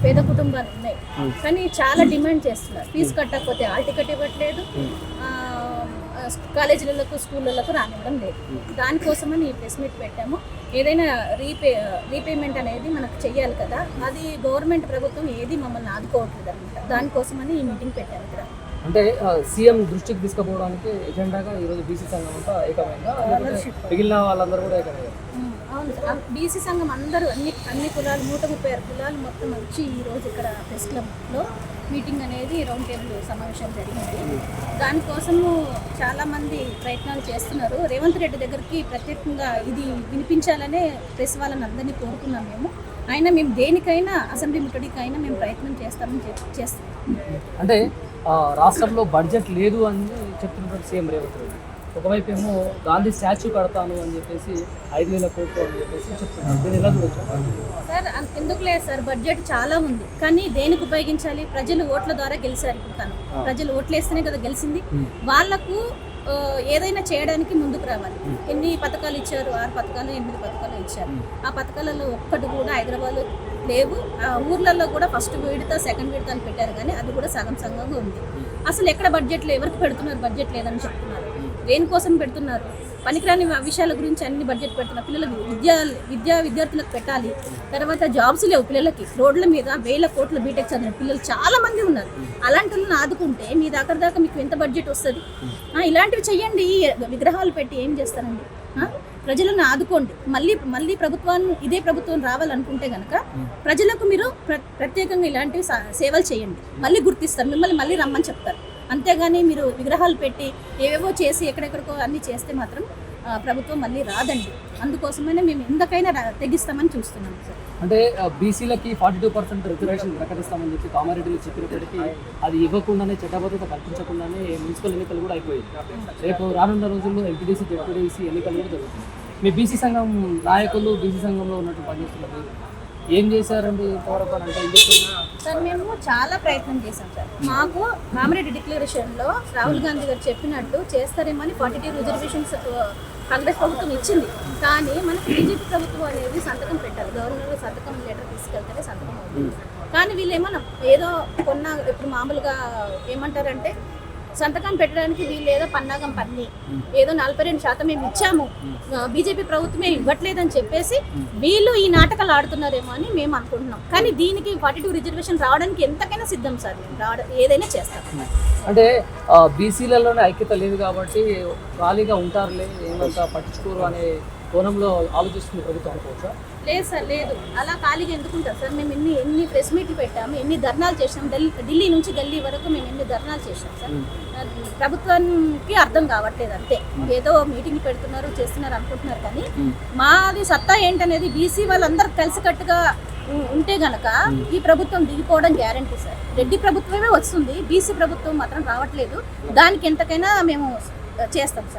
పేద కుటుంబాలు ఉన్నాయి, కానీ చాలా డిమాండ్ చేస్తున్నారు. ఫీజు కట్టకపోతే హాల్ టికెట్ ఇవ్వట్లేదు, కాలేజీలకు స్కూళ్ళకు రానివ్వడం లేదు. దానికోసమని ఈ ప్రెస్ మీట్ పెట్టాము. ఏదైనా రీపేమెంట్ అనేది మనకు చెయ్యాలి కదా, అది గవర్నమెంట్ ప్రభుత్వం ఏది మమ్మల్ని ఆదుకోవట్లేదు అనమాట. దానికోసమని ఈ మీటింగ్ పెట్టాము ఇక్కడ. అంటే సీఎం దృష్టికి తీసుకుపోవడానికి ఎజెండాగా ఈరోజు బీసీ సంఘం అంతా ఏకమైందా, మిగిలిన వాళ్ళందరూ కూడా ఏకమైందా? అవును సార్, బీసీ సంఘం అందరూ అన్ని కులాలు 136 కులాలు మొత్తం వచ్చి ఈరోజు ఇక్కడ ప్రెస్ క్లబ్లో మీటింగ్ అనేది రౌండ్ టేబుల్ సమావేశం జరిగింది. దానికోసము చాలామంది ప్రయత్నాలు చేస్తున్నారు. రేవంత్ రెడ్డి దగ్గరికి ప్రత్యేకంగా ఇది వినిపించాలనే ప్రెస్ వాళ్ళని అందరినీ కోరుకున్నాం మేము. అయినా మేము దేనికైనా అసెంబ్లీ ముట్టడికైనా మేము ప్రయత్నం చేస్తాం. అంటే రాష్ట్రంలో బడ్జెట్ లేదు అని చెప్తున్నారు సీఎం రేవంత్ రెడ్డి. ఒకవైపు ఏమో గాంధీ స్టాచ్యూ కడతాను అని చెప్పేసి 5,000 కోట్లు అని చెప్పేసి చెప్తున్నారు. దీన్ని ఎలా చూడొచ్చు సార్? ఎందుకు లేదు సార్, బడ్జెట్ చాలా ఉంది, కానీ దేనికి ఉపయోగించాలి? ప్రజలు ఓట్ల ద్వారా గెలిచారు. ఇప్పుడు తను ప్రజలు ఓట్లు వేస్తేనే కదా గెలిచింది. వాళ్లకు ఏదైనా చేయడానికి ముందుకు రావాలి. ఎన్ని పథకాలు ఇచ్చారు? 6 పథకాలు 8 పథకాలు ఇచ్చారు. ఆ పథకాలలో ఒక్కటి కూడా హైదరాబాద్లో లేవు. ఊర్లలో కూడా ఫస్ట్ విడత సెకండ్ విడత అని పెట్టారు, కానీ అది కూడా సగంగా ఉంది. అసలు ఎక్కడ బడ్జెట్లో ఎవరికి పెడుతున్నారు? బడ్జెట్ లేదని చెప్తున్నారు. దేనికోసం పెడుతున్నారు? పనికిరాని విషయాల గురించి అన్ని బడ్జెట్ పెడుతున్నారు. పిల్లలకు విద్యార్థులకు పెట్టాలి. తర్వాత జాబ్స్ లేవు పిల్లలకి. రోడ్ల మీద 1,000 కోట్లు బీటెక్ చదివిన పిల్లలు చాలా మంది ఉన్నారు. అలాంటి వాళ్ళని ఆదుకుంటే మీ దాకా మీకు ఎంత బడ్జెట్ వస్తుంది? ఇలాంటివి చెయ్యండి. విగ్రహాలు పెట్టి ఏం చేస్తారండి? ప్రజలను ఆదుకోండి. మళ్ళీ ఇదే ప్రభుత్వం రావాలనుకుంటే కనుక ప్రజలకు మీరు ప్రత్యేకంగా ఇలాంటివి సేవలు చేయండి. మళ్ళీ గుర్తిస్తారు, మిమ్మల్ని మళ్ళీ రమ్మని చెప్తారు. అంతేగాని మీరు విగ్రహాలు పెట్టి ఏవేవో చేసి ఎక్కడెక్కడికో అన్నీ చేస్తే మాత్రం ప్రభుత్వం మళ్ళీ రాదండి. అందుకోసమైనా మేము ఎందుకైనా తెగిస్తామని చూస్తున్నాం సార్. అంటే బీసీలకి 42% రిజర్వేషన్ ప్రకటిస్తామని చెప్పి కామారెడ్డిలో చెప్పినప్పటికీ అది ఇవ్వకుండానే, చట్టబద్ధత కల్పించకుండానే మున్సిపల్ ఎన్నికలు కూడా అయిపోయాయి. రేపు రానున్న రోజుల్లో ఎంపీటీసీ జెడ్పీటీసీ ఎన్నికలు కూడా జరుగుతుంది. మీ బీసీ సంఘం నాయకులు బీసీ సంఘంలో ఉన్నట్టు పనిచేస్తున్నారు. ఏం చేశారండి ఇంతవరకు అని అంటే? సార్ మేము చాలా ప్రయత్నం చేశాం సార్. మాకు కామారెడ్డి డిక్లరేషన్లో రాహుల్ గాంధీ గారు చెప్పినట్టు చేస్తారేమో అని 42 రిజర్వేషన్స్ కాంగ్రెస్ ప్రభుత్వం ఇచ్చింది. కానీ మనకు బీజేపీ ప్రభుత్వం అనేది సంతకం పెట్టాలి. గవర్నర్ సంతకం లెటర్ తీసుకెళ్తేనే సంతకం అవుతుంది. కానీ వీళ్ళు ఏమన్నా ఏదో ఇప్పుడు మామూలుగా ఏమంటారంటే సంతకం పెట్టడానికి వీళ్ళు ఏదో పన్నాగం పన్ని ఏదో 42% మేము ఇచ్చాము, బీజేపీ ప్రభుత్వమే ఇవ్వట్లేదని చెప్పేసి వీళ్ళు ఈ నాటకాలు ఆడుతున్నారేమో అని మేము అనుకుంటున్నాం. కానీ దీనికి 42 రిజర్వేషన్ రావడానికి ఎంతకైనా సిద్ధం సార్. మేము ఏదైనా చేస్తాం. అంటే బీసీలలోనే ఐక్యత లేదు కాబట్టి ఖాళీగా ఉంటారులే, ఏమంతా పట్టించుకోరు అనే కోణంలో ఆలోచిస్తుంది ప్రభుత్వం అనుకోవచ్చా? లేదు సార్, లేదు. అలా ఖాళీగా ఎందుకుంటారు సార్? మేము ఎన్ని ప్రెస్ మీట్లు పెట్టాము, ఎన్ని ధర్నాలు చేసాం. ఢిల్లీ నుంచి గల్లీ వరకు మేము ఎన్ని ధర్నాలు చేసాం సార్. ప్రభుత్వానికి అర్థం కావట్లేదు అంతే. ఏదో మీటింగ్ పెడుతున్నారు చేస్తున్నారు అనుకుంటున్నారు, కానీ మాది సత్తా ఏంటనేది బీసీ వాళ్ళందరూ కలిసికట్టుగా ఉంటే గనక ఈ ప్రభుత్వం దిగిపోవడం గ్యారంటీ సార్. రెడ్డి ప్రభుత్వమే వస్తుంది, బీసీ ప్రభుత్వం మాత్రం రావట్లేదు. దానికి ఎంతకైనా మేము చేస్తాం సార్.